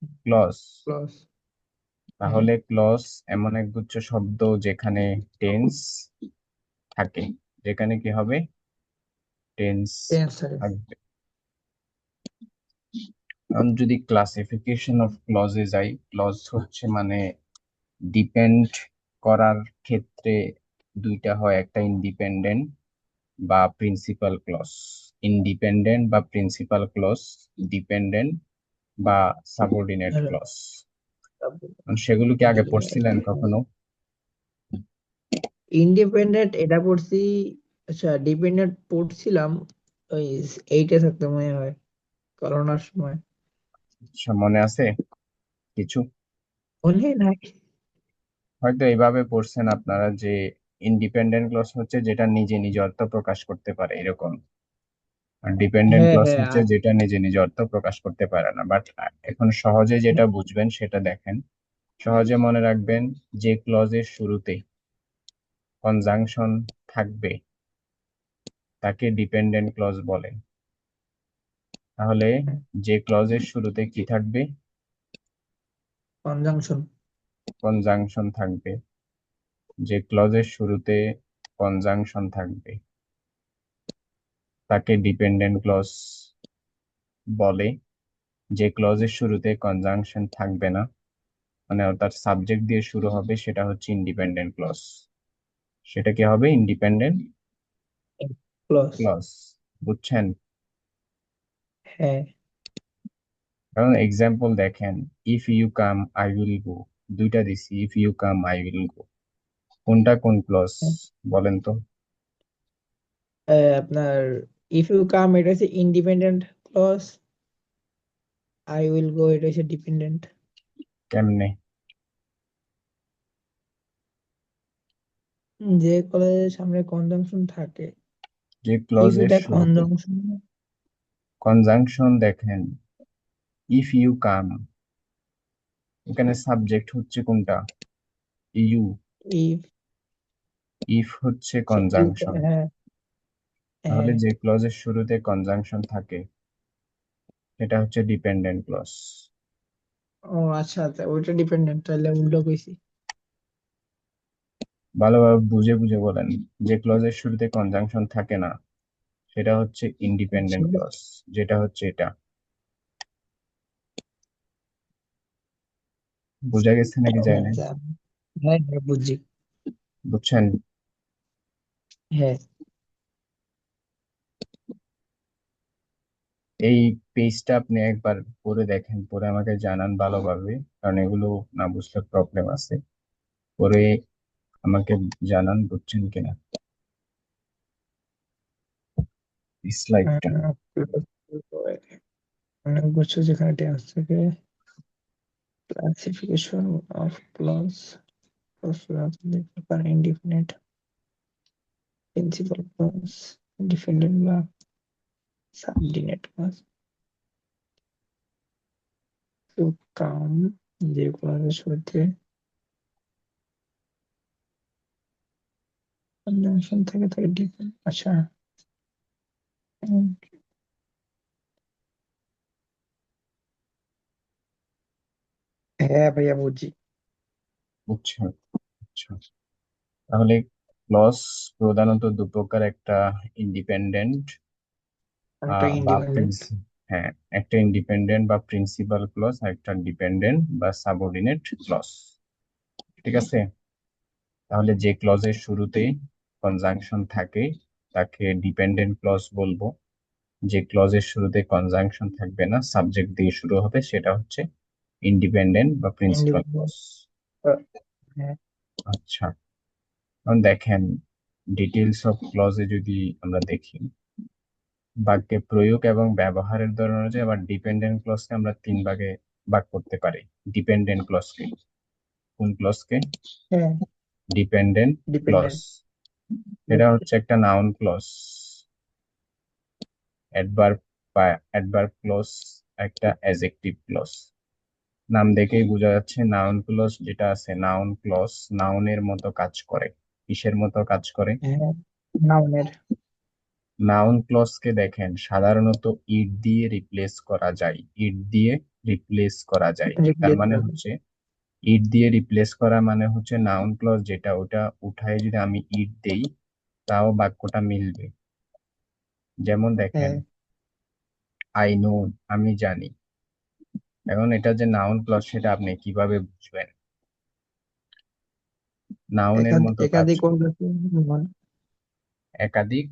ক্লজ। ক্লজ। হ্যাঁ, তাহলে ক্লজ এমন এক গুচ্ছ শব্দ যেখানে টেন্স থাকে, যেখানে কি হবে? টেন্স টেন্স থাকে। থাকবে। কারণ যদি ক্লাসিফিকেশন অফ ক্লজে যাই, ক্লজ হচ্ছে মানে ডিপেন্ড করার ক্ষেত্রে দুইটা হয়, একটা ইন্ডিপেন্ডেন্ট বা প্রিন্সিপাল ক্লজ। ইন্ডিপেন্ডেন্ট বা প্রিন্সিপাল ক্লজ, ডিপেন্ডেন্ট বা সাবঅর্ডিনেট ক্লজ। সেগুলো কি আগে পড়ছিলেন কখনো? ইন্ডিপেন্ডেন্ট এটা পড়ছি। আচ্ছা, ডিপেন্ডেন্ট পড়ছিলাম ওই এইটে থাকতে মনে হয়, করোনার সময়। আচ্ছা, মনে আছে কিছু? মনে নাই। হয়তো এইভাবে পড়ছেন আপনারা যে ইন্ডিপেন্ডেন্ট ক্লজ হচ্ছে যেটা নিজে নিজে অর্থ প্রকাশ করতে পারে, এরকম। আর ডিপেন্ডেন্ট হ্যাঁ, ক্লজ হ্যাঁ, হচ্ছে আর যেটা নিজে নিজে অর্থ প্রকাশ করতে পারে না। বাট এখন সহজে যেটা বুঝবেন সেটা দেখেন। সহজে মনে রাখবেন, যে ক্লজের শুরুতে কনজাংশন থাকবে তাকে ডিপেন্ডেন্ট ক্লজ বলে। তাহলে যে ক্লজের শুরুতে কি থাকবে? কনজাংশন। কনজাংশন থাকবে। যে ক্লজের শুরুতে কনজাংশন থাকবে তাকে ডিপেন্ডেন্ট ক্লজ বলে। যে ক্লজের শুরুতে কনজাংশন থাকবে না, মানে তার সাবজেক্ট দিয়ে শুরু হবে, সেটা হচ্ছে ইন্ডিপেন্ডেন্ট ক্লজ। সেটা কি হবে? Independent clause. ক্লজ। বুঝছেন? হ্যাঁ, কারণ এক্সাম্পল দেখেন, if you come I will go. দুইটা দিছি, if you come I will go. কোনটা কোন ক্লজ বলেন তো? আপনার ইফ ইউ কাম এটা হচ্ছে independent clause, I will go এটা হচ্ছে ডিপেন্ডেন্ট। কেমনে? যে কলেজের সামনে কনজাংশন থাকে, যে ইফ ক্লজের এটা শুরুতে কনজাংশন। কনজাংশন দেখেন, ইফ ইউ কাম, এখানে সাবজেক্ট হচ্ছে কোনটা? ইউ। ইফ ইফ হচ্ছে ইউ। কনজাংশন। হ্যাঁ, তাহলে হ্যাঁ। যে ক্লজের শুরুতে কনজাংশন থাকে সেটা হচ্ছে ডিপেন্ডেন্ট ক্লজ। ও আচ্ছা, আচ্ছা, ওইটা ডিপেন্ডেন্ট, তাহলে উল্টো কইছি। ভালোভাবে বুঝে বুঝে বলেন। যে ক্লজের শুরুতে কনজাংশন থাকে না সেটা হচ্ছে ইন্ডিপেন্ডেন্ট সেটা- ক্লজ, যেটা হচ্ছে এটা। বোঝা গেছে নাকি যায় হ্যাঁ, না? হ্যাঁ, হ্যাঁ, বুঝছি। বুঝছেন? হ্যাঁ। এই পেজটা আপনি একবার পড়ে দেখেন, পরে আমাকে জানান ভালোভাবে। কারণ এগুলো না বুঝলে প্রবলেম আছে। পরে আমাকে জানান বুঝছেন কিনা স্লাইডটা। অনেক কিছু যেখানে টেন্স থেকে classification of clause, independent, principal clause, dependent বা সাবঅর্ডিনেট ক্লজ। টু কাম, যে ক্লজের শুরুতে কনজাংশন থাকে তাকে ডিপেন্ড। আচ্ছা। উম, হ্যাঁ ভাইয়া, বুঝছি। বুঝছেন? আচ্ছা, তাহলে ক্লজ প্রধানত দু প্রকার, একটা ইন্ডিপেন্ডেন্ট একটা বা ইন্ডিপেন্ডেন্ট। হ্যাঁ, একটা ইন্ডিপেন্ডেন্ট বা প্রিন্সিপাল ক্লজ, আর একটা ডিপেন্ডেন্ট বা সাবঅর্ডিনেট ক্লজ। ঠিক আছে? তাহলে যে ক্লজের শুরুতে কনজাংশন থাকে তাকে ডিপেন্ডেন্ট ক্লজ বলবো। যে ক্লজের শুরুতে কনজাংশন থাকবে না, সাবজেক্ট দিয়ে শুরু হবে, সেটা হচ্ছে ইন্ডিপেন্ডেন্ট বা প্রিন্সিপাল ক্লজ। ইন্ডিপেন্ডেন্ট। হ্যাঁ। আচ্ছা, এখন দেখেন ডিটেলস অফ ক্লজে যদি আমরা দেখি, বাক্যে প্রয়োগ এবং ব্যবহারের ধরন অনুযায়ী আবার ডিপেন্ডেন্ট ক্লজকে আমরা তিন ভাগে ভাগ করতে পারি। ডিপেন্ডেন্ট ক্লজকে, কোন ক্লজকে? হ্যাঁ। Dependent clause. ডিপেন্ডেন্ট। এটা হচ্ছে একটা নাউন ক্লজ, অ্যাডভার্ব বা অ্যাডভার্ব ক্লজ, একটা অ্যাডজেক্টিভ ক্লজ। নাম দেখেই বোঝা যাচ্ছে নাউন ক্লজ যেটা আছে, নাউন ক্লজ নাউনের মতো কাজ করে। কিসের মতো কাজ করে? হ্যাঁ, নাউনের। নাউন ক্লজকে দেখেন সাধারণত ইট দিয়ে রিপ্লেস করা যায়, ইট দিয়ে রিপ্লেস করা যায়। তার রিপ্লেস মানে করবে। হচ্ছে ইট দিয়ে রিপ্লেস করা মানে হচ্ছে নাউন ক্লজ যেটা, ওটা উঠায় যদি আমি ইট দেই তাও বাক্যটা মিলবে। যেমন দেখেন, হ্যাঁ। আই নো, আমি জানি। এখন এটা যে নাউন ক্লজ সেটা আপনি কিভাবে বুঝবেন? নাউনের মতো কাজ একাধিক করে। ওয়ার্ড আছে, মানে একাধিক,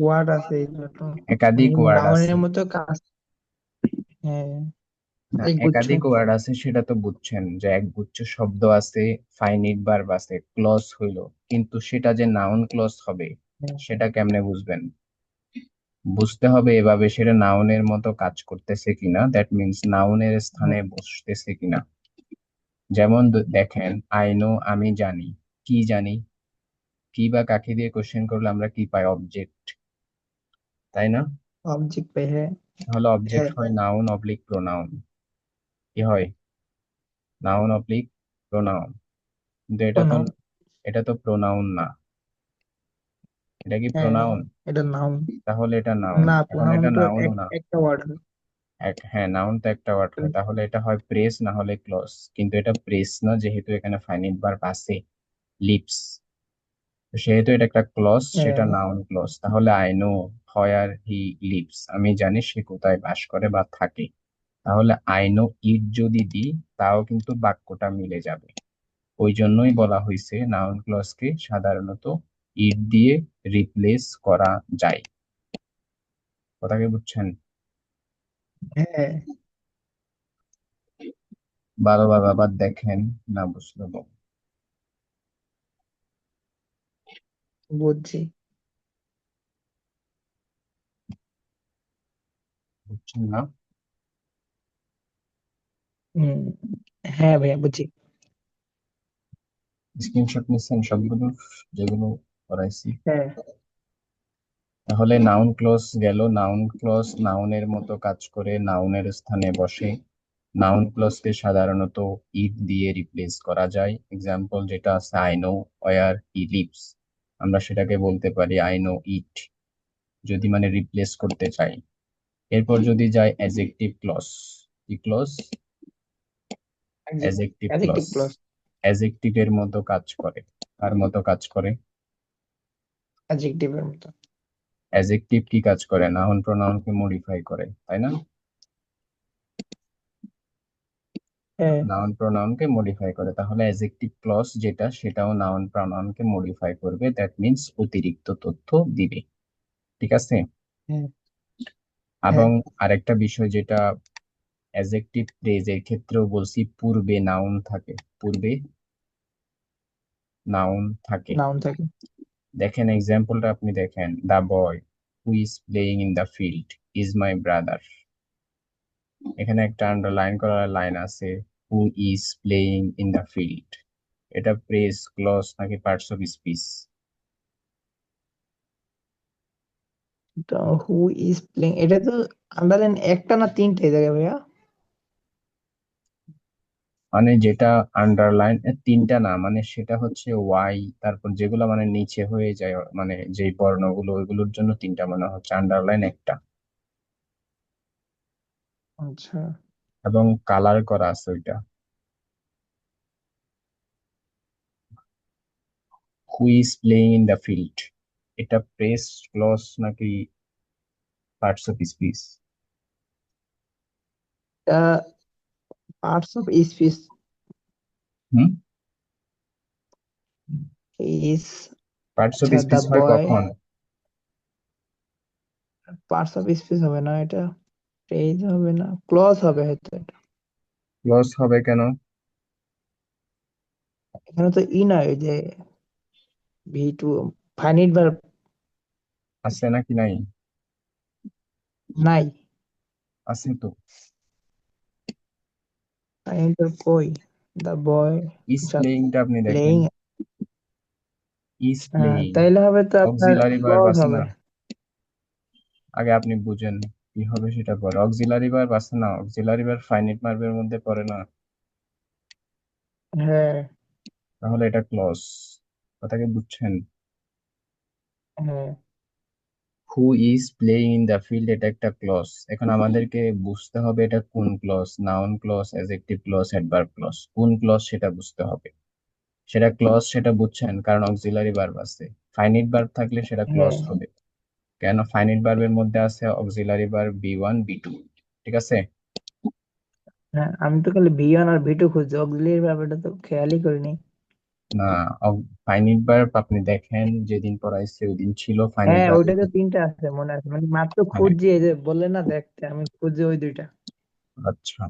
ওয়ার্ড আছে এই জন্য। একাধিক ওয়ার্ড আছে। নাউনের মতো কাজ। হ্যাঁ। না, একগুচ্ছ। একাধিক ওয়ার্ড আছে সেটা তো বুঝছেন, যে একগুচ্ছ শব্দ আছে, ফাইনিট ভার্ব আছে, ক্লজ হইলো, কিন্তু সেটা যে নাউন ক্লজ হবে হ্যাঁ। সেটা কেমনে বুঝবেন? বুঝতে হবে এভাবে, সেটা নাউনের মতো কাজ করতেছে কিনা, দ্যাট মিনস নাউনের স্থানে হ্যাঁ। বসতেছে কিনা। যেমন দেখেন, আই নো, আমি জানি। কি জানি? কি বা কাকে দিয়ে কোশ্চেন করলে আমরা কি পাই? অবজেক্ট, তাই না? অবজেক্ট পাই, হ্যাঁ। তাহলে অবজেক্ট হ্যাঁ। হয় নাউন অবলিক প্রোনাউন। কি হয়? Noun oblique pronoun. কিন্তু প্রোনাউন। এটা তো প্রোনাউন না। এটা কি হ্যাঁ, প্রোনাউন? এটা নাউন। তাহলে এটা নাউন, না, এখন প্রোনাউন এটা তো নাউনও না। একটা ওয়ার্ড আছে। হ্যাঁ, নাউন তো একটা ওয়ার্ড হয়, তাহলে এটা হয় প্রেস না হলে ক্লজ। কিন্তু এটা প্রেস না, যেহেতু এখানে ফাইনিট ভার্ব আছে, লিপস, সেহেতু এটা একটা ক্লজ, সেটা হ্যাঁ। Noun clause. তাহলে I know where he lives, আমি জানি সে কোথায় বাস করে বা থাকে। তাহলে আই নো ইট যদি দিই তাও কিন্তু বাক্যটা মিলে যাবে। ওই জন্যই বলা হয়েছে নাউন ক্লজকে সাধারণত ইট দিয়ে রিপ্লেস করা যায়। কথা কি বুঝছেন? হ্যাঁ, ভালোভাবে আবার দেখেন, না বুঝলে বুঝছি। বুঝছেন না। হম। হ্যাঁ ভাইয়া, বুঝছি। স্ক্রিনশট নিচ্ছেন সবগুলো যেগুলো করাইছি? হ্যাঁ। তাহলে নাউন ক্লজ গেল, নাউন ক্লজ নাউনের মতো কাজ করে, নাউনের স্থানে বসে। নাউন ক্লজকে সাধারণত ইট দিয়ে রিপ্লেস করা যায়। এক্সাম্পল যেটা আছে, I know where he lives, আমরা সেটাকে বলতে পারি আই নো ইট, যদি মানে রিপ্লেস করতে চাই। এরপর যদি যাই অ্যাডজেক্টিভ ক্লজ। কি clause? Adjective clause. Adjective clause. অ্যাডজেক্টিভের মতো কাজ করে। কার মতো কাজ করে? অ্যাডজেক্টিভের মতো। অ্যাডজেক্টিভ কি কাজ করে? নাউন প্রোনাউনকে মডিফাই করে, তাই না? হ্যাঁ। নাউন প্রোনাউনকে মডিফাই করে, তাহলে অ্যাডজেক্টিভ ক্লজ যেটা সেটাও নাউন প্রোনাউনকে মডিফাই করবে, দ্যাট মিন্স অতিরিক্ত তথ্য দিবে। ঠিক আছে? হ্যাঁ। হ্যাঁ। এবং আরেকটা বিষয় যেটা অ্যাডজেক্টিভ ফ্রেজের ক্ষেত্রেও বলছি, পূর্বে নাউন থাকে। পূর্বে নাউন থাকে। নাউন থাকে। দেখেন এক্সাম্পলটা আপনি দেখেন, the boy who is playing in the field is my brother. এখানে একটা আন্ডারলাইন করা লাইন আছে, who is playing in the field. এটা প্রেস ক্লজ নাকি পার্টস অফ স্পিচ? তো হু ইজ প্লেইং, এটা তো আন্ডারলাইন একটা না তিনটে জায়গায় ভাইয়া? মানে যেটা আন্ডারলাইন, তিনটা না, মানে সেটা হচ্ছে ওয়াই, তারপর যেগুলো মানে নিচে হয়ে যায়, মানে যে বর্ণগুলো ওইগুলোর জন্য তিনটা মনে হচ্ছে, আন্ডারলাইন একটা, আচ্ছা। এবং কালার করা আছে ওইটা। হু is playing in the field, এটা প্রেস ক্লজ নাকি parts of speech? Parts of speech. Hmm, is. Parts of আচ্ছা, দা স্পিচ হয় বয়। কখন? পার্টস অফ স্পিচ হবে না এটা? ফ্রেজ হবে না, ক্লজ হবে হয়তো এটা। ক্লজ হবে কেন? এখানে তো ই নয়, ওই যে ভি টু, ফাইনিট ভার্ব আছে নাকি নাই? নাই। আছে তো। ফাইনিট ভার্ব কই? দা বয়, ইজ প্লেইংটা আপনি দেখেন। প্লেইং। ইজ প্লেইং তাইলে হবে তো আপনার অক্সিলারি ভার্ব ক্লজ আছে হবে। না? আগে আপনি বুঝেন কি হবে সেটা পরে। অক্সিলারি ভার্ব আছে না, অক্সিলারি ভার্ব ফাইনিট ভার্বের মধ্যে পড়ে না? হ্যাঁ। তাহলে এটা ক্লজ। কথাকে বুঝছেন? হ্যাঁ। Who is playing in the field, এটা একটা ক্লজ। এখন আমাদেরকে বুঝতে হবে এটা কোন clause, noun clause, adjective clause, adverb clause, কোন ক্লজ সেটা বুঝতে হবে। সেটা ক্লজ সেটা বুঝছেন, কারণ অক্সিলারি ভার্ব আছে। ফাইনিট ভার্ব থাকলে সেটা ক্লজ হ্যাঁ। হবে। কেন? ফাইনিট ভার্বের মধ্যে আছে অক্সিলারি ভার্ব বি 1 বি 2। ঠিক আছে? হ্যাঁ, আমি তো খালি ভি ওয়ান আর ভি টু খুঁজছি, অক্সিলিয়ারি ব্যাপারটা তো খেয়ালই করিনি। না, ফাইনিট ভার্ব আপনি দেখেন যেদিন পড়াইছে ওই দিন ছিল ফাইনিট হ্যাঁ, ভার্বের ওইটাতে মধ্যে। তিনটা আছে মনে আছে, মানে মাত্র হ্যাঁ। খুঁজছি, এই যে বললে না দেখতে, আমি খুঁজছি ওই দুইটা। আচ্ছা,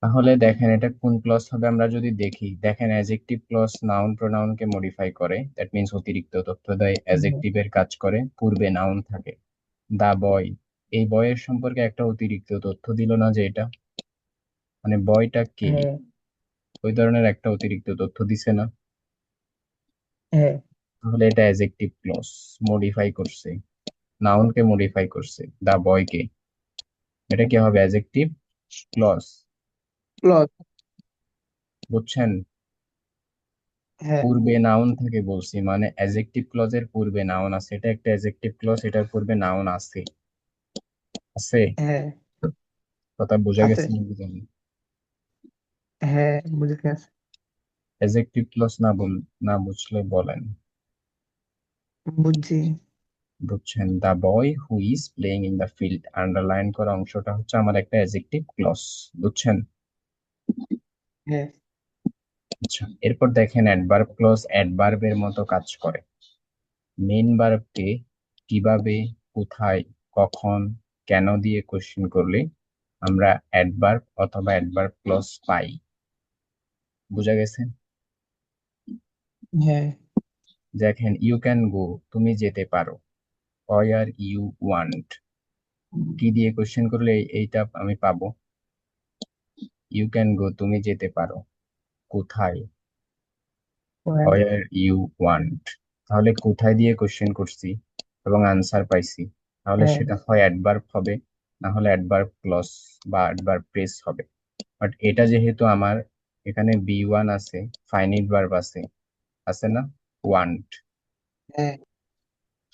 তাহলে দেখেন এটা কোন ক্লজ হবে। আমরা যদি দেখি, দেখেন অ্যাডজেক্টিভ ক্লজ নাউন প্রোনাউনকে মডিফাই করে, দ্যাট মিন্স অতিরিক্ত তথ্য দেয়। হুম। অ্যাডজেক্টিভের কাজ করে, পূর্বে নাউন থাকে। দা বয়, এই বয়ের সম্পর্কে একটা অতিরিক্ত তথ্য দিল না যে এটা, মানে বয়টা কে, হ্যাঁ। ওই ধরনের একটা অতিরিক্ত তথ্য দিছে না? হ্যাঁ। তাহলে এটা অ্যাডজেক্টিভ ক্লজ, মডিফাই করছে, নাউনকে মডিফাই করছে, দা বয়কে। এটা কি হবে? Adjective clause. ক্লজ। বুঝছেন? হ্যাঁ। পূর্বে নাউন থাকে বলছি, মানে অ্যাডজেক্টিভ ক্লজের পূর্বে নাউন আছে, এটা একটা অ্যাডজেক্টিভ ক্লজ, এটার পূর্বে নাউন আছে। আছে? হ্যাঁ। কথা বোঝা আছে। গেছে নাকি জানি? হ্যাঁ, বুঝে গেছে। অ্যাডজেক্টিভ ক্লজ না বুঝলে বলেন। বুঝছি। বুঝছেন? The boy who is playing in the field, underline করা অংশটা হচ্ছে আমার একটা অ্যাডজেক্টিভ ক্লজ। বুঝছেন? হ্যাঁ। আচ্ছা, এরপর দেখেন অ্যাডভার্ব ক্লজ অ্যাডভার্বের মতো কাজ করে। মেইন ভার্বকে কিভাবে, কোথায়, কখন, কেন দিয়ে কোশ্চেন করলে আমরা অ্যাডভার্ব অথবা অ্যাডভার্ব ক্লজ পাই। বুঝা গেছে? হ্যাঁ। দেখেন ইউ ক্যান গো, তুমি যেতে পারো। ওয়ার ইউ ওয়ান্ট, কি দিয়ে কোশ্চেন করলে এইটা আমি পাবো? ইউ ক্যান গো, তুমি যেতে পারো। কোথায়? ওয়েল। Where you want. তাহলে কোথায় দিয়ে কোশ্চেন করছি এবং আনসার পাইছি, তাহলে হ্যাঁ। সেটা হয় অ্যাডভার্ব হবে, না হলে অ্যাডভার্ব ক্লজ বা অ্যাডভার্ব ফ্রেজ হবে। বাট এটা যেহেতু আমার এখানে বি 1 আছে, ফাইনিট ভার্ব আছে, আছে না, ওয়ান্ট, হ্যাঁ।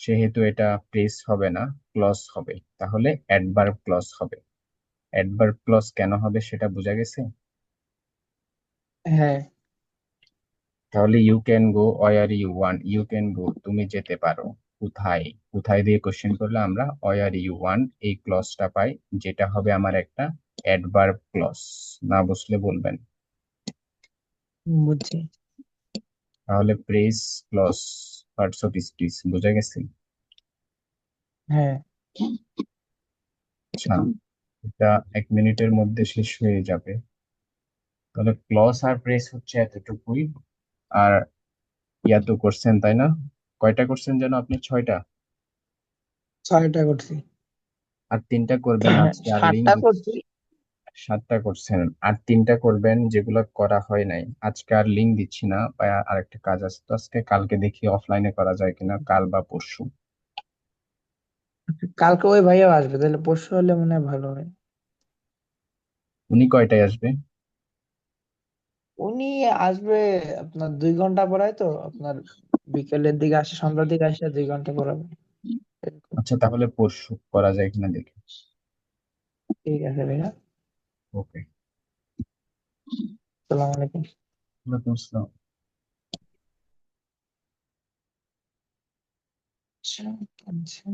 সেহেতু এটা ফ্রেজ হবে না, ক্লজ হবে। তাহলে অ্যাডভার্ব ক্লজ হবে। অ্যাডভার্ব ক্লজ কেন হবে সেটা বোঝা গেছে? হ্যাঁ। তাহলে you can go where you want, you can go তুমি যেতে পারো। কোথায়? কোথায় দিয়ে কোশ্চেন করলে আমরা ওয়ার ইউ ওয়ান্ট এই ক্লজটা পাই, যেটা হবে আমার একটা অ্যাডভার্ব ক্লজ। না বুঝলে বলবেন। বুঝছি। তাহলে phrase clause, parts of speech বোঝা গেছে? হ্যাঁ। আচ্ছা, এটা 1 মিনিটের মধ্যে শেষ হয়ে যাবে। তাহলে ক্লজ আর প্রেস হচ্ছে এতটুকুই। আর ইয়া তো করছেন তাই না? কয়টা করছেন যেন আপনি? 6টা? 6টা করছি। আর 3টা করবেন, আজকে আর লিঙ্ক 7টা দিচ্ছি। করছি। 7টা করছেন, আর 3টা করবেন যেগুলো করা হয় নাই। আজকে আর লিঙ্ক দিচ্ছি না, বা আরেকটা কাজ আছে তো আজকে, কালকে দেখি অফলাইনে করা যায় কিনা, কাল বা পরশু। কালকে ওই ভাইয়াও আসবে, তাহলে পরশু হলে মনে হয় ভালো হয়। উনি কয়টায় আসবে? উনি আসবে আপনার 2 ঘন্টা পড়ায় তো, আপনার বিকেলের দিকে আসে, সন্ধ্যার দিকে আসে, 2 ঘন্টা পড়াবে এরকম। আচ্ছা, তাহলে পরশু করা যায় কিনা দেখি। ঠিক আছে ভাইয়া। ওকে। আসসালামু আলাইকুম। ওয়ালাইকুম আসসালাম। আচ্ছা। আচ্ছা।